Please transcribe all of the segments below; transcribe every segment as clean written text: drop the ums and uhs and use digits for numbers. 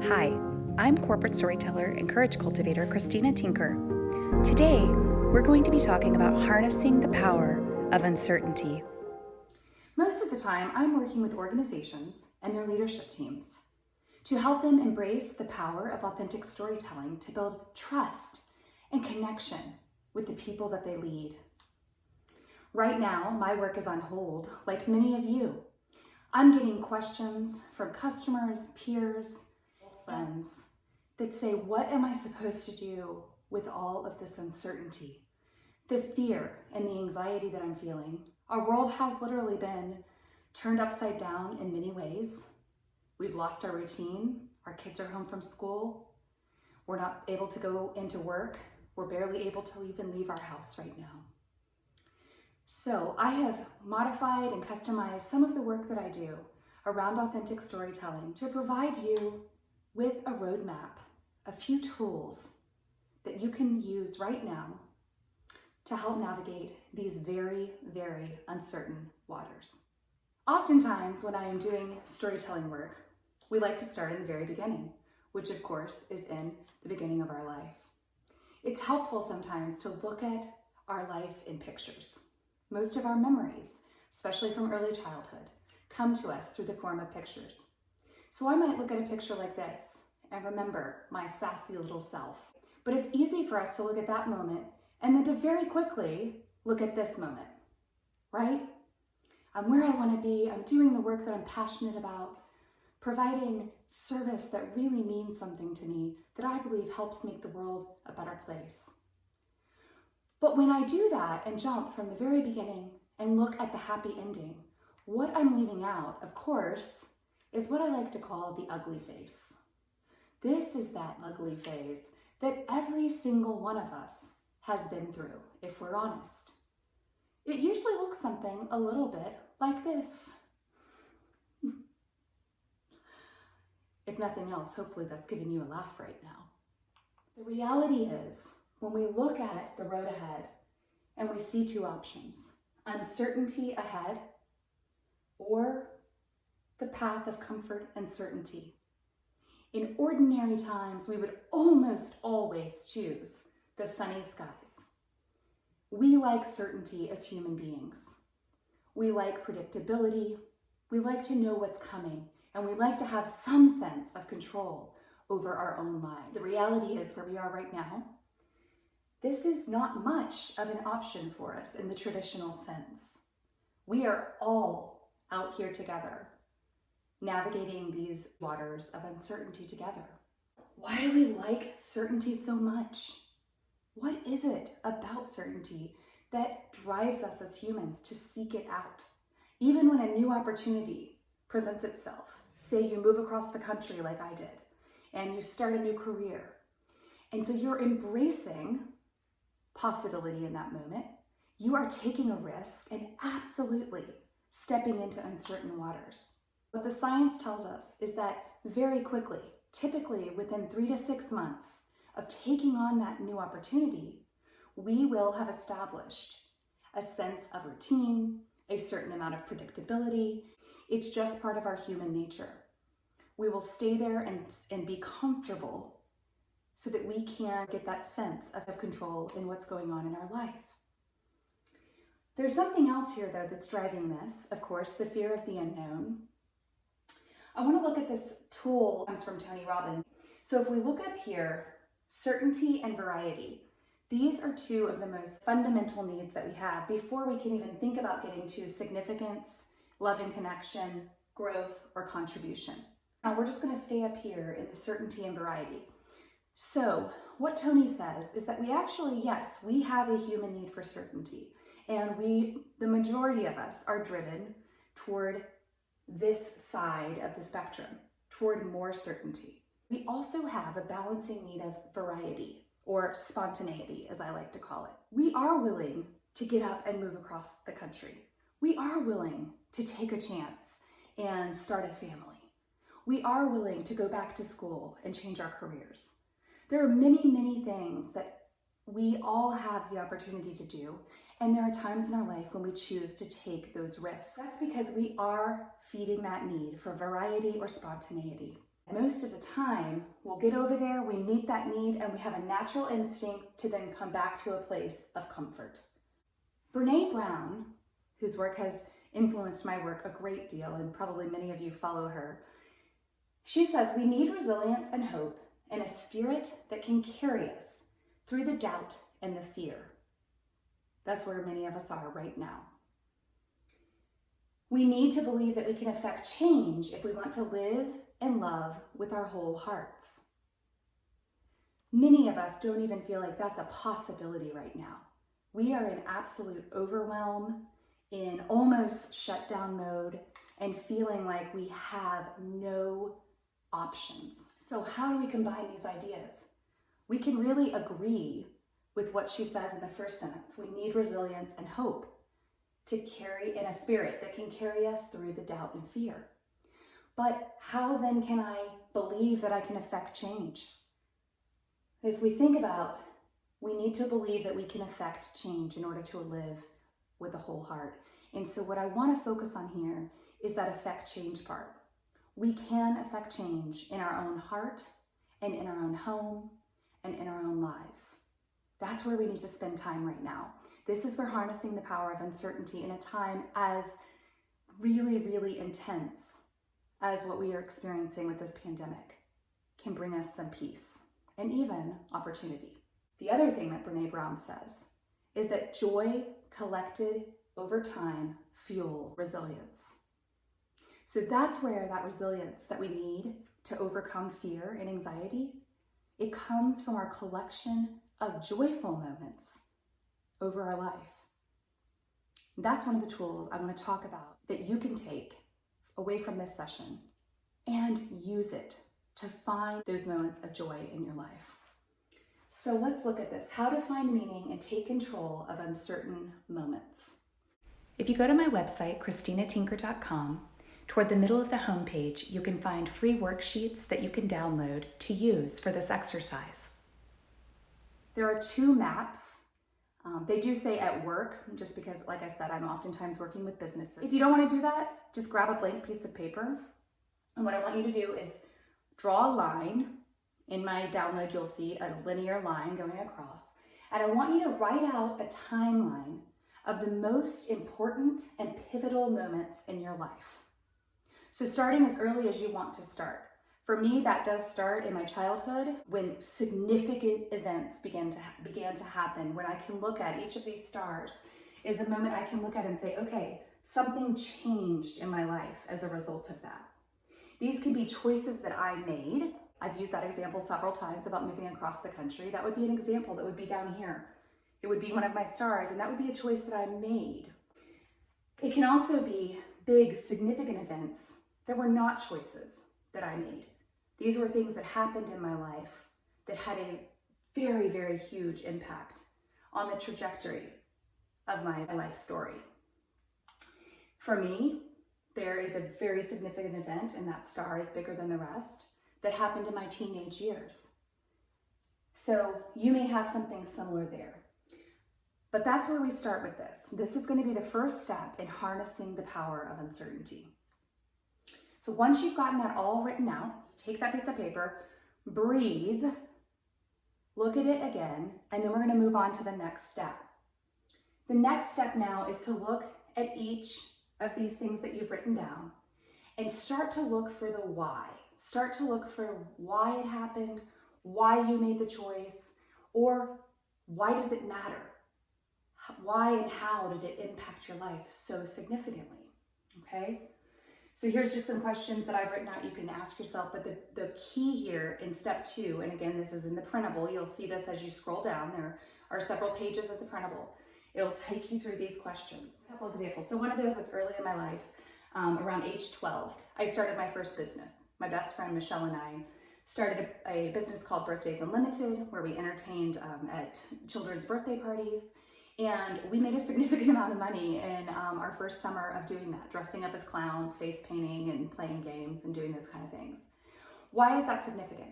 Hi, I'm corporate storyteller and courage cultivator Christina Tinker. Today, we're going to be talking about harnessing the power of uncertainty. Most of the time, I'm working with organizations and their leadership teams to help them embrace the power of authentic storytelling to build trust and connection with the people that they lead. Right now, my work is on hold, like many of you. I'm getting questions from customers, peers, friends that say, what am I supposed to do with all of this uncertainty? The fear and the anxiety that I'm feeling. Our world has literally been turned upside down in many ways. We've lost our routine. Our kids are home from school. We're not able to go into work. We're barely able to even leave our house right now. So I have modified and customized some of the work that I do around authentic storytelling to provide you with a roadmap, a few tools that you can use right now to help navigate these very, very uncertain waters. Oftentimes when I am doing storytelling work, we like to start in the very beginning, which of course is in the beginning of our life. It's helpful sometimes to look at our life in pictures. Most of our memories, especially from early childhood, come to us through the form of pictures. So I might look at a picture like this and remember my sassy little self. But it's easy for us to look at that moment and then to very quickly look at this moment, right? I'm where I want to be. I'm doing the work that I'm passionate about, providing service that really means something to me, that I believe helps make the world a better place. But when I do that and jump from the very beginning and look at the happy ending, what I'm leaving out, of course, is what I like to call the ugly face. This is that ugly phase that every single one of us has been through, if we're honest. It usually looks something a little bit like this. If nothing else, hopefully that's giving you a laugh right now. The reality is, when we look at the road ahead and we see two options, uncertainty ahead or the path of comfort and certainty. In ordinary times, we would almost always choose the sunny skies. We like certainty as human beings. We like predictability. We like to know what's coming, and we like to have some sense of control over our own lives. The reality is, where we are right now, this is not much of an option for us in the traditional sense. We are all out here together, navigating these waters of uncertainty together. Why do we like certainty so much? What is it about certainty that drives us as humans to seek it out? Even when a new opportunity presents itself, say you move across the country like I did, and you start a new career, and so you're embracing possibility in that moment, you are taking a risk and absolutely stepping into uncertain waters. What the science tells us is that very quickly, typically within 3 to 6 months of taking on that new opportunity, we will have established a sense of routine, a certain amount of predictability. It's just part of our human nature. We will stay there and be comfortable so that we can get that sense of control in what's going on in our life. There's something else here, though, that's driving this, of course, the fear of the unknown. I want to look at this tool. It comes from Tony Robbins. So if we look up here, certainty and variety. These are two of the most fundamental needs that we have before we can even think about getting to significance, love and connection, growth, or contribution. Now we're just going to stay up here in the certainty and variety. So what Tony says is that we actually, yes, we have a human need for certainty, and the majority of us are driven toward this side of the spectrum, toward more certainty. We also have a balancing need of variety, or spontaneity, as I like to call it. We are willing to get up and move across the country. We are willing to take a chance and start a family. We are willing to go back to school and change our careers. There are many, many things that we all have the opportunity to do, and there are times in our life when we choose to take those risks. That's because we are feeding that need for variety or spontaneity. Most of the time, we'll get over there, we meet that need, and we have a natural instinct to then come back to a place of comfort. Brene Brown, whose work has influenced my work a great deal, and probably many of you follow her, she says we need resilience and hope and a spirit that can carry us through the doubt and the fear. That's where many of us are right now. We need to believe that we can affect change if we want to live and love with our whole hearts. Many of us don't even feel like that's a possibility right now. We are in absolute overwhelm, in almost shutdown mode, and feeling like we have no options. So how do we combine these ideas? We can really agree with what she says in the first sentence. We need resilience and hope to carry in a spirit that can carry us through the doubt and fear. But how then can I believe that I can affect change? If we think about, we need to believe that we can affect change in order to live with a whole heart. And so what I want to focus on here is that affect change part. We can affect change in our own heart and in our own home and in our own lives. That's where we need to spend time right now. This is where harnessing the power of uncertainty in a time as really, really intense as what we are experiencing with this pandemic can bring us some peace and even opportunity. The other thing that Brene Brown says is that joy collected over time fuels resilience. So that's where that resilience that we need to overcome fear and anxiety, it comes from our collection of joyful moments over our life. That's one of the tools I want to talk about that you can take away from this session and use it to find those moments of joy in your life. So let's look at this, how to find meaning and take control of uncertain moments. If you go to my website, ChristinaTinker.com, toward the middle of the homepage, you can find free worksheets that you can download to use for this exercise. There are 2 maps. They do say at work, just because, like I said, I'm oftentimes working with businesses. If you don't want to do that, just grab a blank piece of paper. And what I want you to do is draw a line. In my download, you'll see a linear line going across. And I want you to write out a timeline of the most important and pivotal moments in your life. So starting as early as you want to start. For me, that does start in my childhood when significant events began to happen, when I can look at each of these stars is a moment I can look at and say, okay, something changed in my life as a result of that. These can be choices that I made. I've used that example several times about moving across the country. That would be an example that would be down here. It would be one of my stars, and that would be a choice that I made. It can also be big, significant events that were not choices that I made. These were things that happened in my life that had a very, very huge impact on the trajectory of my life story. For me, there is a very significant event, and that star is bigger than the rest, that happened in my teenage years. So you may have something similar there. But that's where we start with this. This is going to be the first step in harnessing the power of uncertainty. So once you've gotten that all written out, take that piece of paper, breathe, look at it again, and then we're going to move on to the next step. The next step now is to look at each of these things that you've written down and start to look for the why. Start to look for why it happened, why you made the choice, or why does it matter? Why and how did it impact your life so significantly? Okay? So here's just some questions that I've written out you can ask yourself, but the key here in step 2, and again, this is in the printable, you'll see this as you scroll down, there are several pages of the printable. It'll take you through these questions. A couple examples. So one of those that's early in my life, around age 12, I started my first business. My best friend Michelle and I started a business called Birthdays Unlimited, where we entertained at children's birthday parties. And we made a significant amount of money in our first summer of doing that, dressing up as clowns, face painting, and playing games and doing those kind of things. Why is that significant?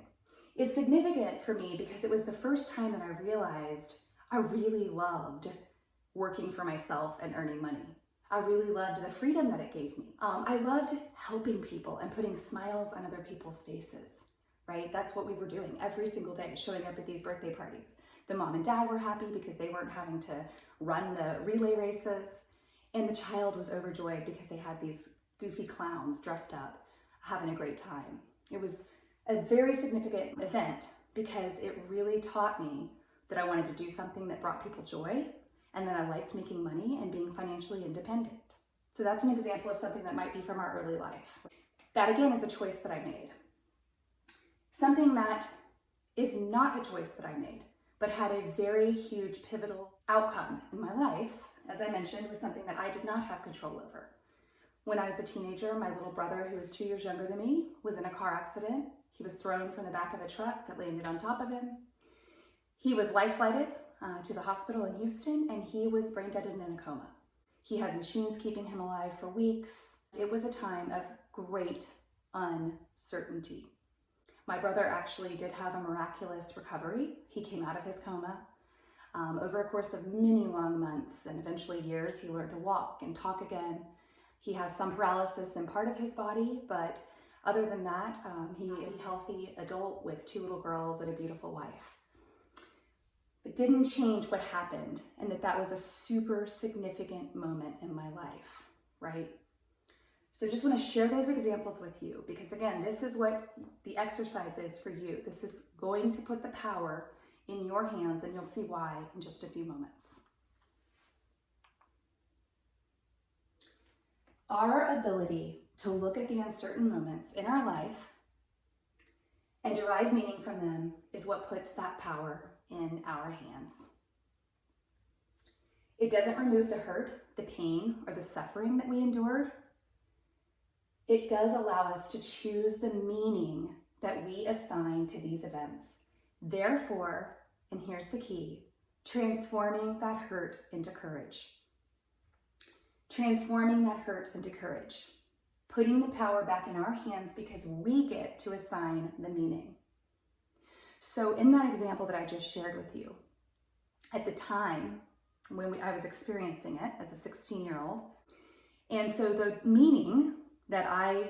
It's significant for me because it was the first time that I realized I really loved working for myself and earning money. I really loved the freedom that it gave me. I loved helping people and putting smiles on other people's faces, right? That's what we were doing every single day, showing up at these birthday parties. The mom and dad were happy because they weren't having to run the relay races. And the child was overjoyed because they had these goofy clowns dressed up, having a great time. It was a very significant event because it really taught me that I wanted to do something that brought people joy and that I liked making money and being financially independent. So that's an example of something that might be from our early life. That again is a choice that I made. Something that is not a choice that I made, but had a very huge pivotal outcome in my life, as I mentioned, was something that I did not have control over. When I was a teenager, my little brother, who was 2 years younger than me, was in a car accident. He was thrown from the back of a truck that landed on top of him. He was life-flighted to the hospital in Houston, and he was brain dead and in a coma. He had machines keeping him alive for weeks. It was a time of great uncertainty. My brother actually did have a miraculous recovery. He came out of his coma. Over a course of many long months and eventually years, he learned to walk and talk again. He has some paralysis in part of his body, but other than that, he is a healthy adult with 2 little girls and a beautiful wife. It didn't change what happened, and that was a super significant moment in my life, right? So just want to share those examples with you because again, this is what the exercise is for you. This is going to put the power in your hands, and you'll see why in just a few moments. Our ability to look at the uncertain moments in our life and derive meaning from them is what puts that power in our hands. It doesn't remove the hurt, the pain, or the suffering that we endured. It does allow us to choose the meaning that we assign to these events. Therefore, and here's the key, transforming that hurt into courage. Transforming that hurt into courage. Putting the power back in our hands because we get to assign the meaning. So in that example that I just shared with you, at the time when I was experiencing it as a 16-year-old, and so the meaning that I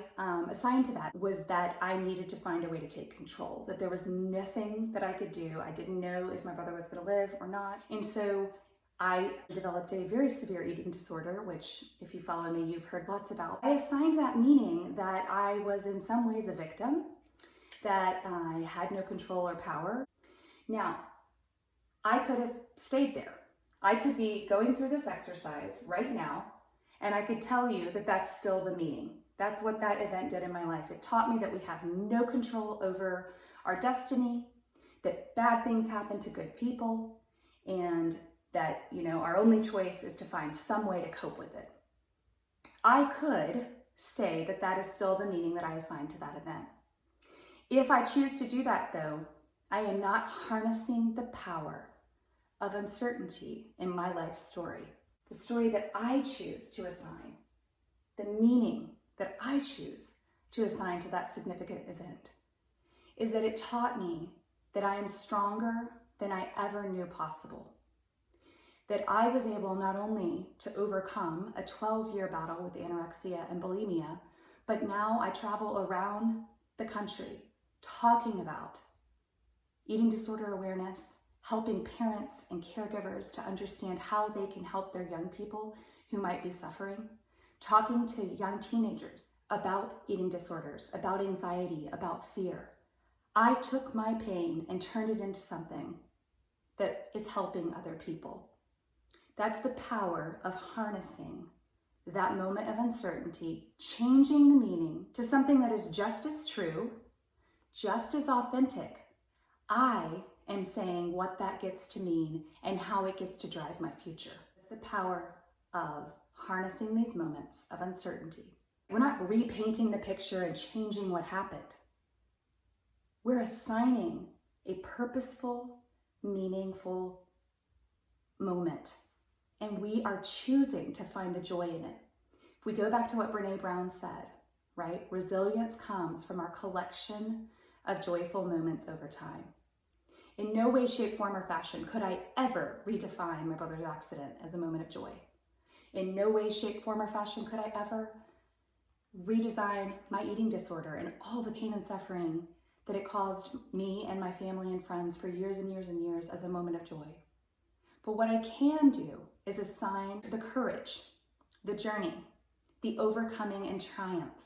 assigned to that was that I needed to find a way to take control, that there was nothing that I could do. I didn't know if my brother was going to live or not. And so I developed a very severe eating disorder, which if you follow me, you've heard lots about. I assigned that meaning that I was in some ways a victim, that I had no control or power. Now, I could have stayed there. I could be going through this exercise right now, and I could tell you that that's still the meaning. That's what that event did in my life. It taught me that we have no control over our destiny, that bad things happen to good people, and that, our only choice is to find some way to cope with it. I could say that that is still the meaning that I assigned to that event. If I choose to do that, though, I am not harnessing the power of uncertainty in my life story. The story that I choose to assign, the meaning that I choose to assign to that significant event, is that it taught me that I am stronger than I ever knew possible. That I was able not only to overcome a 12-year battle with anorexia and bulimia, but now I travel around the country talking about eating disorder awareness, helping parents and caregivers to understand how they can help their young people who might be suffering, talking to young teenagers about eating disorders, about anxiety, about fear. I took my pain and turned it into something that is helping other people. That's the power of harnessing that moment of uncertainty, changing the meaning to something that is just as true, just as authentic. I am saying what that gets to mean and how it gets to drive my future. It's the power of harnessing these moments of uncertainty. We're not repainting the picture and changing what happened. We're assigning a purposeful, meaningful moment, and we are choosing to find the joy in it. If we go back to what Brene Brown said, right? Resilience comes from our collection of joyful moments over time. In no way, shape, form, or fashion could I ever redefine my brother's accident as a moment of joy. In no way, shape, form, or fashion could I ever redesign my eating disorder and all the pain and suffering that it caused me and my family and friends for years and years and years as a moment of joy. But what I can do is assign the courage, the journey, the overcoming and triumph,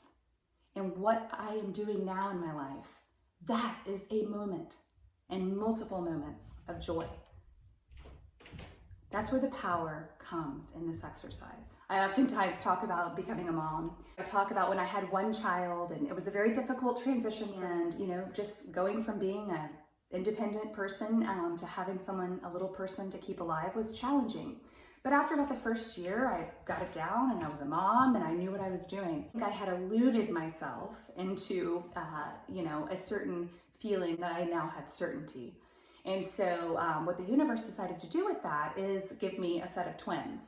and what I am doing now in my life. That is a moment and multiple moments of joy. That's where the power comes in this exercise. I oftentimes talk about becoming a mom. I talk about when I had one child and it was a very difficult transition, and just going from being an independent person to having a little person to keep alive was challenging. But after about the first year, I got it down and I was a mom and I knew what I was doing. I think I had eluded myself into a certain feeling that I now had certainty. And so what the universe decided to do with that is give me a set of twins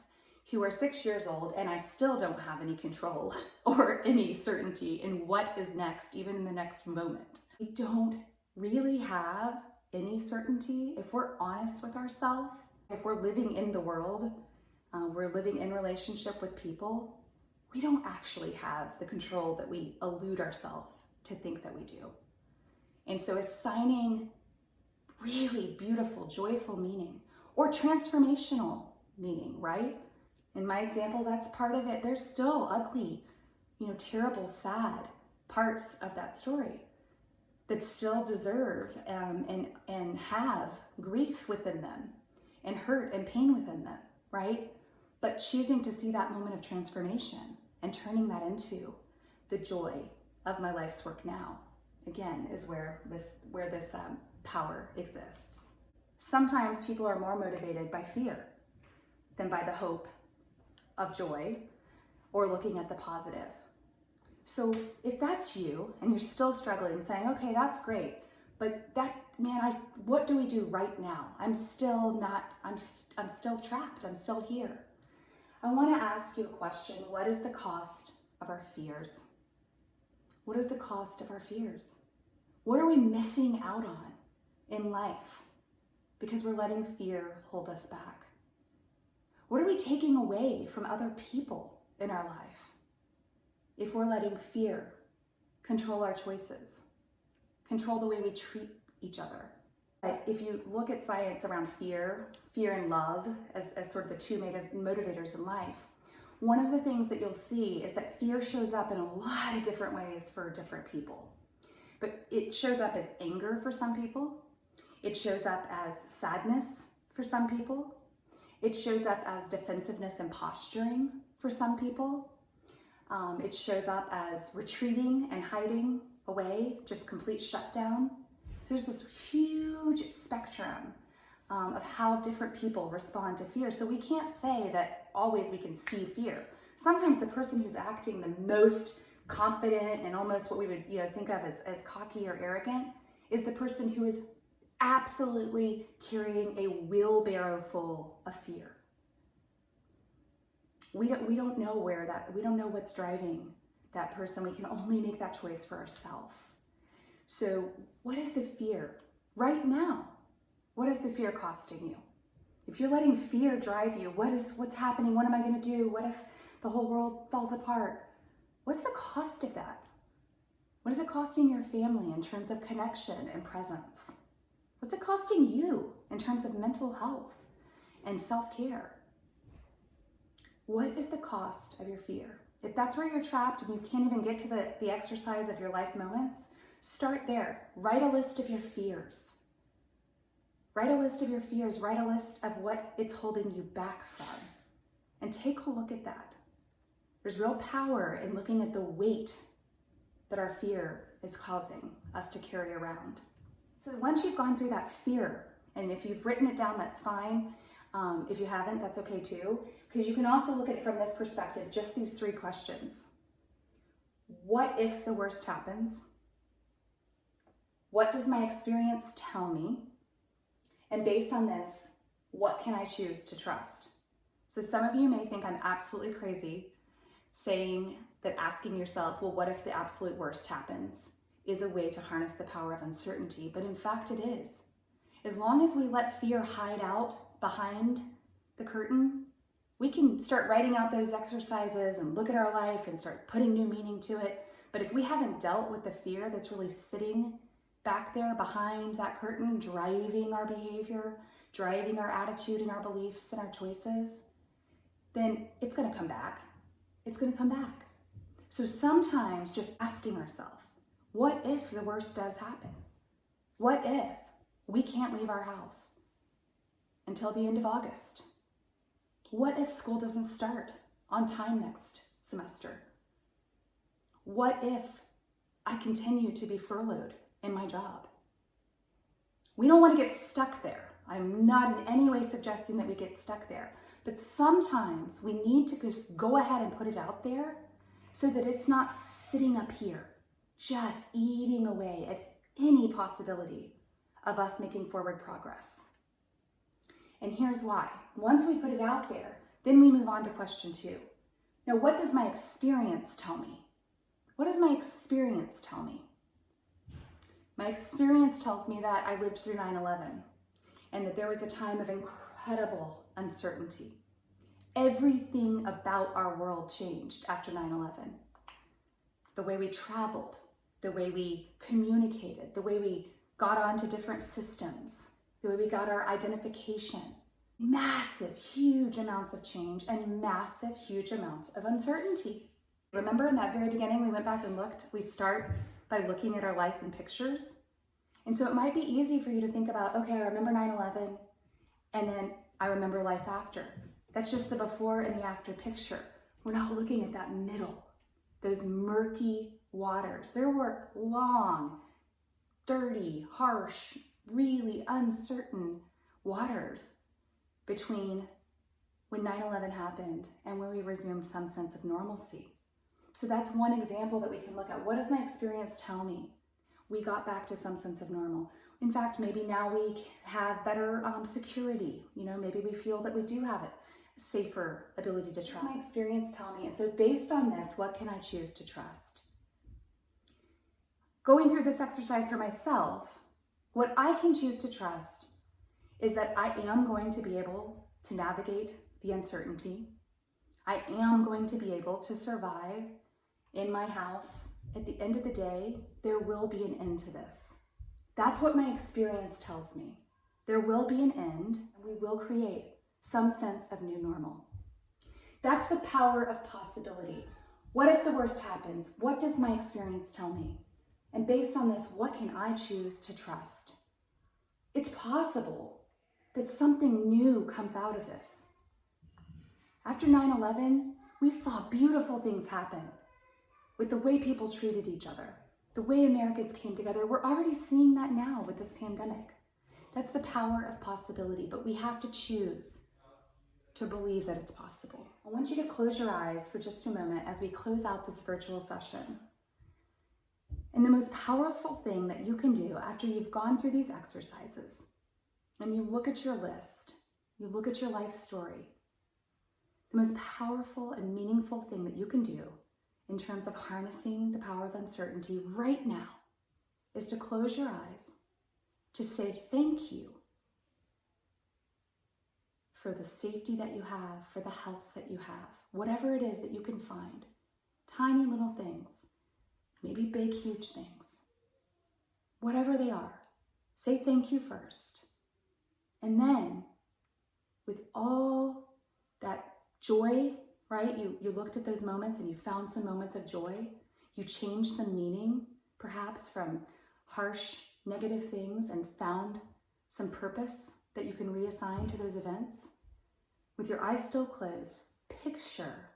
who are 6 years old, and I still don't have any control or any certainty in what is next, even in the next moment. We don't really have any certainty if we're honest with ourselves. If we're living in the world, we're living in relationship with people, we don't actually have the control that we elude ourselves to think that we do. And so assigning really beautiful, joyful meaning or transformational meaning, right? In my example, that's part of it. There's still ugly, terrible, sad parts of that story that still deserve and have grief within them and hurt and pain within them, right? But choosing to see that moment of transformation and turning that into the joy of my life's work now, again, is where this power exists. Sometimes people are more motivated by fear than by the hope of joy or looking at the positive. So if that's you and you're still struggling, saying, okay, that's great, but what do we do right now? I'm still trapped, I'm still here. I want to ask you a question. What is the cost of our fears? What is the cost of our fears? What are we missing out on in life because we're letting fear hold us back? What are we taking away from other people in our life if we're letting fear control our choices, control the way we treat each other? But if you look at science around fear and love as sort of the two motivators in life, one of the things that you'll see is that fear shows up in a lot of different ways for different people. But it shows up as anger for some people. It shows up as sadness for some people. It shows up as defensiveness and posturing for some people. It shows up as retreating and hiding away, just complete shutdown. There's this huge spectrum of how different people respond to fear. So we can't say that always we can see fear. Sometimes the person who's acting the most confident and almost what we would think of as cocky or arrogant is the person who is absolutely carrying a wheelbarrow full of fear. We don't know we don't know what's driving that person. We can only make that choice for ourselves. So what is the fear right now? What is the fear costing you? If you're letting fear drive you, what's happening? What am I going to do? What if the whole world falls apart? What's the cost of that? What is it costing your family in terms of connection and presence? What's it costing you in terms of mental health and self-care? What is the cost of your fear? If that's where you're trapped and you can't even get to the exercise of your life moments, start there. Write a list of your fears. Write a list of your fears. Write a list of what it's holding you back from. And take a look at that. There's real power in looking at the weight that our fear is causing us to carry around. So once you've gone through that fear, and if you've written it down, that's fine. If you haven't, that's okay too. Because you can also look at it from this perspective, just these 3 questions. What if the worst happens? What does my experience tell me? And based on this, what can I choose to trust? So some of you may think I'm absolutely crazy saying that asking yourself, well, what if the absolute worst happens, is a way to harness the power of uncertainty. But in fact, it is. As long as we let fear hide out behind the curtain, We can start writing out those exercises and look at our life and start putting new meaning to it. But if we haven't dealt with the fear that's really sitting back there behind that curtain, driving our behavior, driving our attitude and our beliefs and our choices, then it's going to come back. It's going to come back. So sometimes just asking ourselves, what if the worst does happen? What if we can't leave our house until the end of August? What if school doesn't start on time next semester? What if I continue to be furloughed in my job? We don't want to get stuck there. I'm not in any way suggesting that we get stuck there, but sometimes we need to just go ahead and put it out there so that it's not sitting up here, just eating away at any possibility of us making forward progress. And here's why. Once we put it out there, then we move on to question 2. Now, what does my experience tell me? What does my experience tell me? My experience tells me that I lived through 9/11 and that there was a time of incredible uncertainty. Everything about our world changed after 9/11. The way we traveled, the way we communicated, the way we got onto different systems, the way we got our identification. Massive, huge amounts of change and massive, huge amounts of uncertainty. Remember in that very beginning, we went back and looked. We start by looking at our life in pictures. And so it might be easy for you to think about, okay, I remember 9/11, and then I remember life after. That's just the before and the after picture. We're not looking at that middle, those murky waters. There were long, dirty, harsh, really uncertain waters between when 9/11 happened and when we resumed some sense of normalcy. So that's one example that we can look at. What does my experience tell me? We got back to some sense of normal. In fact, maybe now we have better security. Maybe we feel that we do have a safer ability to trust. What does my experience tell me? And so based on this, what can I choose to trust? Going through this exercise for myself, what I can choose to trust is that I am going to be able to navigate the uncertainty. I am going to be able to survive in my house. At the end of the day, there will be an end to this. That's what my experience tells me. There will be an end, and we will create some sense of new normal. That's the power of possibility. What if the worst happens? What does my experience tell me? And based on this, what can I choose to trust? It's possible that something new comes out of this. After 9/11, we saw beautiful things happen with the way people treated each other, the way Americans came together. We're already seeing that now with this pandemic. That's the power of possibility, but we have to choose to believe that it's possible. I want you to close your eyes for just a moment as we close out this virtual session. And the most powerful thing that you can do after you've gone through these exercises and you look at your list, you look at your life story, the most powerful and meaningful thing that you can do in terms of harnessing the power of uncertainty right now is to close your eyes, to say thank you for the safety that you have, for the health that you have, whatever it is that you can find, tiny little things, maybe big, huge things, whatever they are, say thank you first. And then with all that joy, right? You looked at those moments and you found some moments of joy. You changed some meaning, perhaps from harsh, negative things, and found some purpose that you can reassign to those events. With your eyes still closed, picture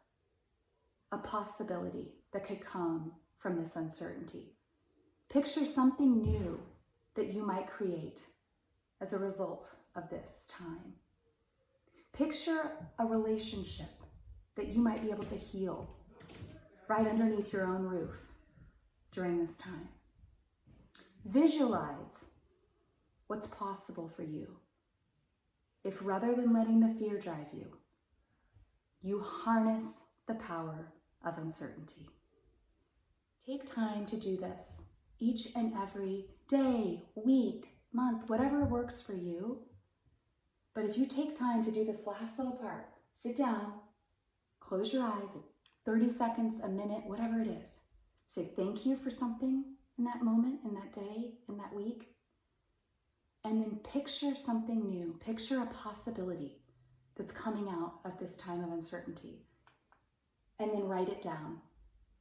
a possibility that could come from this uncertainty. Picture something new that you might create as a result of this time. Picture a relationship that you might be able to heal right underneath your own roof during this time. Visualize what's possible for you if, rather than letting the fear drive you, you harness the power of uncertainty. Take time to do this each and every day, week, month, whatever works for you. But if you take time to do this last little part, Sit down, close your eyes, 30 seconds, a minute, whatever it is. Say thank you for something in that moment, in that day, in that week. And then picture something new. Picture a possibility that's coming out of this time of uncertainty. And then write it down.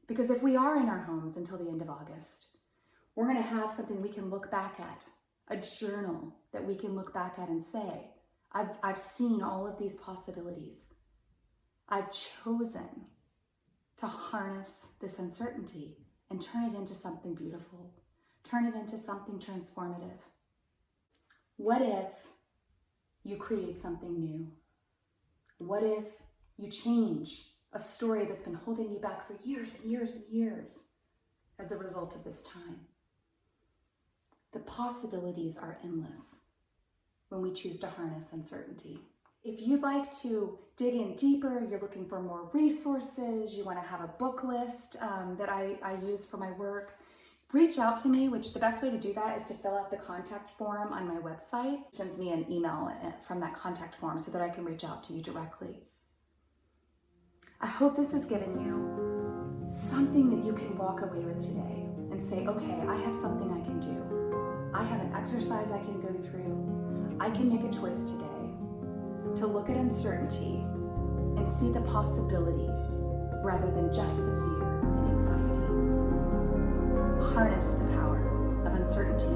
Because if we are in our homes until the end of August, we're going to have something we can look back at, a journal that we can look back at and say, I've seen all of these possibilities. I've chosen to harness this uncertainty and turn it into something beautiful, turn it into something transformative. What if you create something new? What if you change a story that's been holding you back for years and years and years as a result of this time? The possibilities are endless when we choose to harness uncertainty. If you'd like to dig in deeper, you're looking for more resources, you want to have a book list that I use for my work, reach out to me, which the best way to do that is to fill out the contact form on my website. It sends me an email from that contact form so that I can reach out to you directly. I hope this has given you something that you can walk away with today and say, okay, I have something I can do. I have an exercise I can go through. I can make a choice today to look at uncertainty and see the possibility rather than just the fear and anxiety. Harness the power of uncertainty